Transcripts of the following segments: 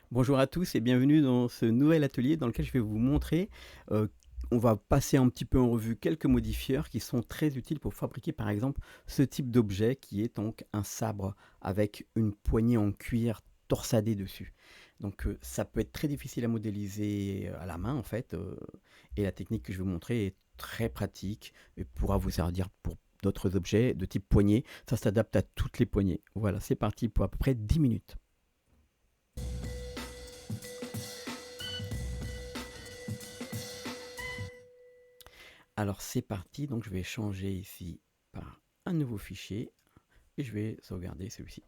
Bonjour à tous et bienvenue dans ce nouvel atelier dans lequel je vais vous montrer, heu, on va passer un petit peu en revue quelques modifieurs qui sont très utiles pour fabriquer par exemple ce type d'objet qui est donc un sabre avec une poignée en cuir torsadée dessus. Donc, ça peut être très difficile à modéliser, à la main en fait, et la technique que je vais vous montrer est très pratique et pourra vous servir pour d'autres objets de type poignée. Ça s'adapte à toutes les poignées. Voilà, c'est parti pour à peu près 10 minutes. Alors c'est parti, donc je vais changer ici par un nouveau fichier et je vais sauvegarder celui-ci.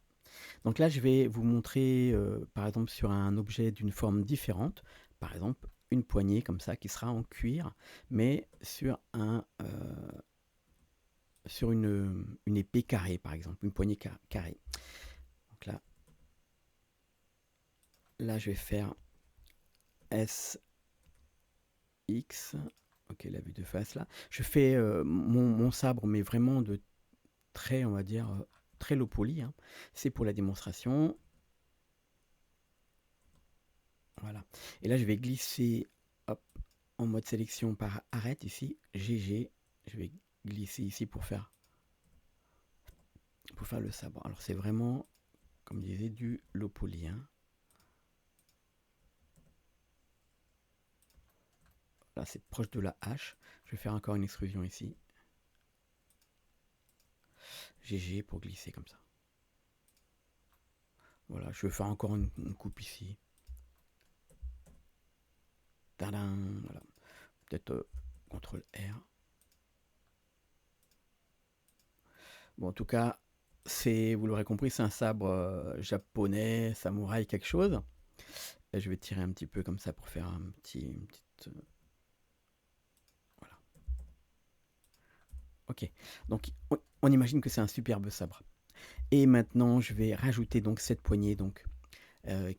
Donc là je vais vous montrer par exemple sur un objet d'une forme différente, par exemple une poignée comme ça qui sera en cuir, mais sur une épée carrée par exemple, une poignée carrée. Donc là je vais faire SX, ok la vue de face là. Je fais mon sabre mais vraiment de très, on va dire, très low poly, hein. C'est pour la démonstration. Voilà. Et là, je vais glisser hop, en mode sélection par arrête ici, GG. Je vais glisser ici pour faire le sabre. Alors, c'est vraiment, comme je disais, du low poly, hein. Là, c'est proche de la hache. Je vais faire encore une extrusion ici. GG pour glisser comme ça. Voilà, je vais faire encore une coupe ici. Tadam, voilà. Peut-être CTRL R. Bon, en tout cas, vous l'aurez compris, c'est un sabre japonais, samouraï, quelque chose. Et je vais tirer un petit peu comme ça pour faire une petite. Voilà. Ok. Donc, on imagine que c'est un superbe sabre. Et maintenant, je vais rajouter donc cette poignée, donc,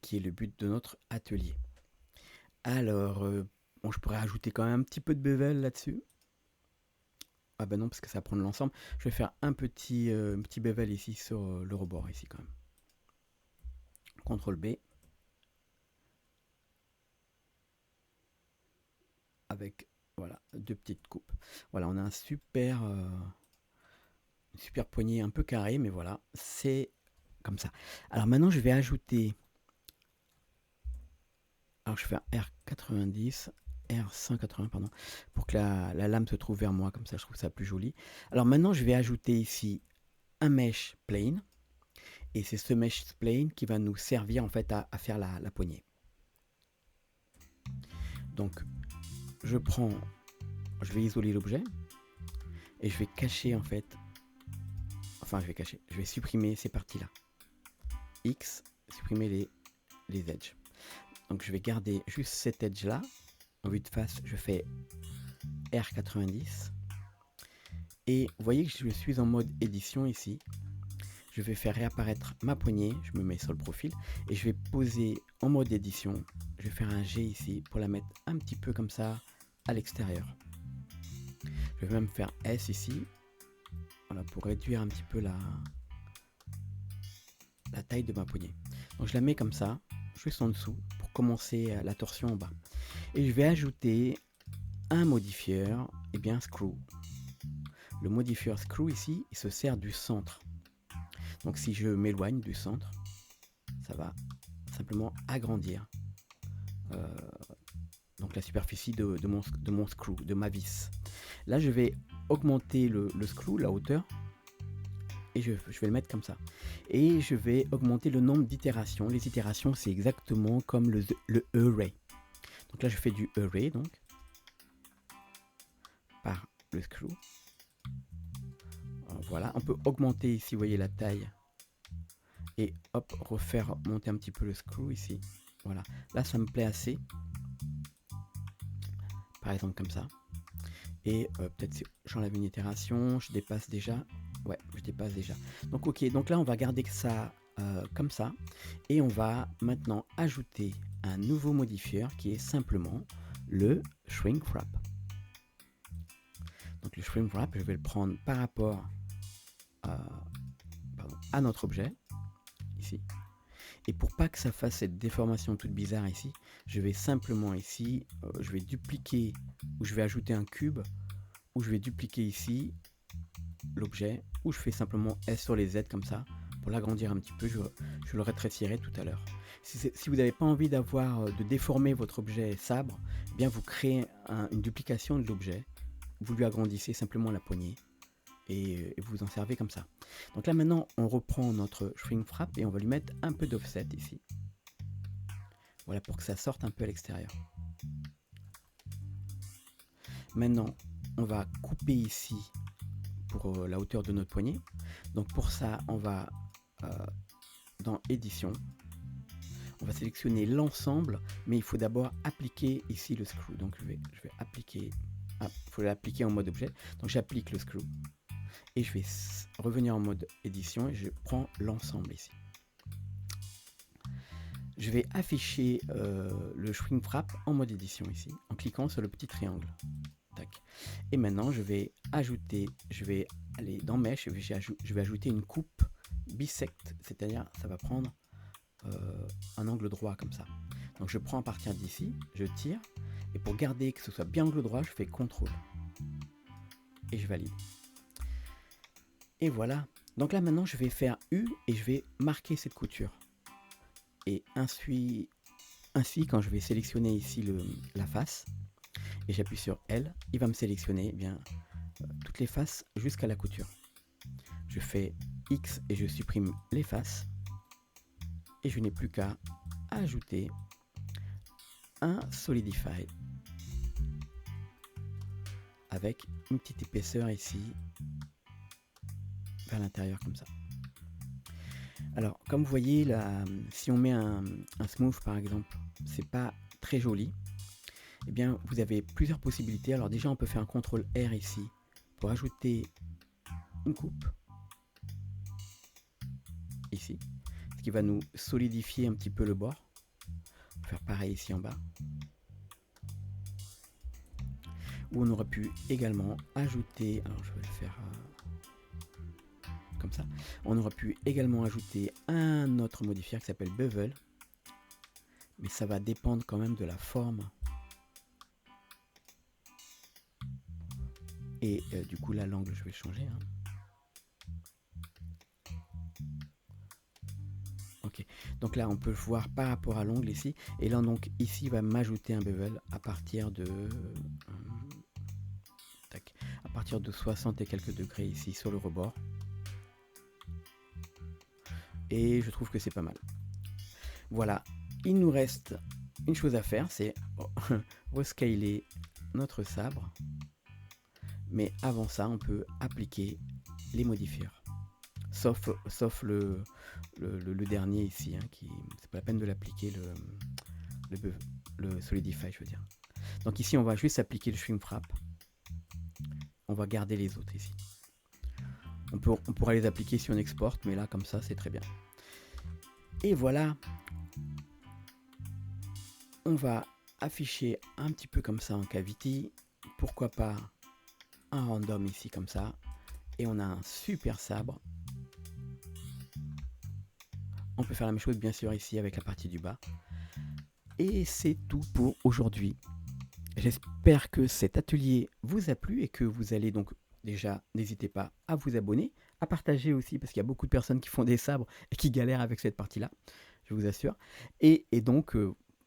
qui est le but de notre atelier. Alors, bon, je pourrais ajouter quand même un petit peu de bevel là-dessus. Ah ben non, parce que ça va prendre l'ensemble. Je vais faire un petit bevel ici sur le rebord, ici quand même. CTRL B. Avec, voilà, deux petites coupes. Voilà, on a une super poignée un peu carrée, mais voilà, c'est comme ça. Alors maintenant, je vais ajouter. Alors je fais un R90, R180, pardon, pour que la lame se trouve vers moi, comme ça je trouve ça plus joli. Alors maintenant, je vais ajouter ici un mesh plane, et c'est ce mesh plane qui va nous servir en fait à faire la poignée. Donc je vais isoler l'objet, et je vais cacher en fait, je vais supprimer ces parties-là. X, supprimer les edges. Donc je vais garder juste cet edge là. En vue de face, je fais R90. Et vous voyez que je suis en mode édition ici. Je vais faire réapparaître ma poignée. Je me mets sur le profil. Et je vais poser en mode édition. Je vais faire un G ici pour la mettre un petit peu comme ça à l'extérieur. Je vais même faire S ici. Voilà, pour réduire un petit peu la taille de ma poignée. Donc je la mets comme ça, juste en dessous, pour commencer la torsion en bas. Et je vais ajouter un modifieur, et bien screw. Le modifieur screw ici, il se sert du centre. Donc si je m'éloigne du centre, ça va simplement agrandir donc la superficie de mon screw, de ma vis. Là, je vais augmenter le screw, la hauteur, et je vais le mettre comme ça. Et je vais augmenter le nombre d'itérations. Les itérations, c'est exactement comme le array. Donc là, je fais du array, donc, par le screw. Voilà, on peut augmenter ici, vous voyez la taille. Et hop, refaire monter un petit peu le screw ici. Voilà, là ça me plaît assez. Par exemple comme ça. Et peut-être si j'enlève une itération, je dépasse déjà. Ouais, je dépasse déjà. Donc ok, donc là on va garder ça comme ça. Et on va maintenant ajouter un nouveau modifieur qui est simplement le shrink wrap. Donc le shrink wrap, je vais le prendre par rapport à notre objet, ici. Et pour pas que ça fasse cette déformation toute bizarre ici, je vais simplement ici, je vais dupliquer, ou je vais ajouter un cube, ou je vais dupliquer ici l'objet, ou je fais simplement S sur les Z comme ça, pour l'agrandir un petit peu, je le rétrécirai tout à l'heure. Si vous n'avez pas envie de déformer votre objet sabre, eh bien vous créez une duplication de l'objet, vous lui agrandissez simplement la poignée, et vous vous en servez comme ça. Donc là maintenant, on reprend notre shrink wrap et on va lui mettre un peu d'offset ici. Voilà, pour que ça sorte un peu à l'extérieur. Maintenant, on va couper ici pour la hauteur de notre poignet. Donc pour ça, on va dans édition, on va sélectionner l'ensemble, mais il faut d'abord appliquer ici le screw. Donc je vais appliquer, il faut l'appliquer en mode objet. Donc j'applique le screw et je vais revenir en mode édition et je prends l'ensemble ici. Je vais afficher le shrink wrap en mode édition ici, en cliquant sur le petit triangle. Tac. Et maintenant, je vais ajouter, je vais aller dans Mesh, je vais ajouter une coupe bisect, c'est-à-dire ça va prendre un angle droit comme ça. Donc je prends à partir d'ici, je tire, et pour garder que ce soit bien angle droit, je fais CTRL. Et je valide. Et voilà. Donc là maintenant, je vais faire U et je vais marquer cette couture. Et ainsi quand je vais sélectionner ici la face, et j'appuie sur L, il va me sélectionner toutes les faces jusqu'à la couture. Je fais X et je supprime les faces. Et je n'ai plus qu'à ajouter un Solidify avec une petite épaisseur ici vers l'intérieur comme ça. Alors, comme vous voyez, là, si on met un smooth par exemple, c'est pas très joli. Eh bien, vous avez plusieurs possibilités. Alors déjà, on peut faire un CTRL R ici pour ajouter une coupe ici, ce qui va nous solidifier un petit peu le bord. On va faire pareil ici en bas. Ou on aurait pu également ajouter, alors je vais le faire comme ça, on aurait pu également ajouter un autre modifier qui s'appelle Bevel, mais ça va dépendre quand même de la forme. Et du coup là l'angle je vais changer. Ok, donc là on peut voir par rapport à l'angle ici, et là donc ici il va m'ajouter un bevel à partir de 60 et quelques degrés ici sur le rebord. Et je trouve que c'est pas mal. Voilà, il nous reste une chose à faire, c'est rescaler notre sabre. Mais avant ça, on peut appliquer les modifieurs. Sauf le dernier ici, qui c'est pas la peine de l'appliquer, le Solidify, je veux dire. Donc ici, on va juste appliquer le shrink wrap. On va garder les autres ici. On pourra les appliquer si on exporte, mais là, comme ça, c'est très bien. Et voilà. On va afficher un petit peu comme ça en cavity. Pourquoi pas un random ici, comme ça. Et on a un super sabre. On peut faire la même chose, bien sûr, ici, avec la partie du bas. Et c'est tout pour aujourd'hui. J'espère que cet atelier vous a plu et que vous allez donc déjà, n'hésitez pas à vous abonner, à partager aussi parce qu'il y a beaucoup de personnes qui font des sabres et qui galèrent avec cette partie-là, je vous assure. Et donc,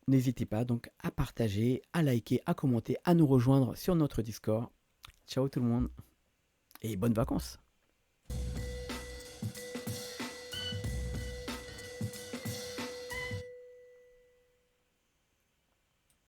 n'hésitez pas donc à partager, à liker, à commenter, à nous rejoindre sur notre Discord. Ciao tout le monde et bonnes vacances!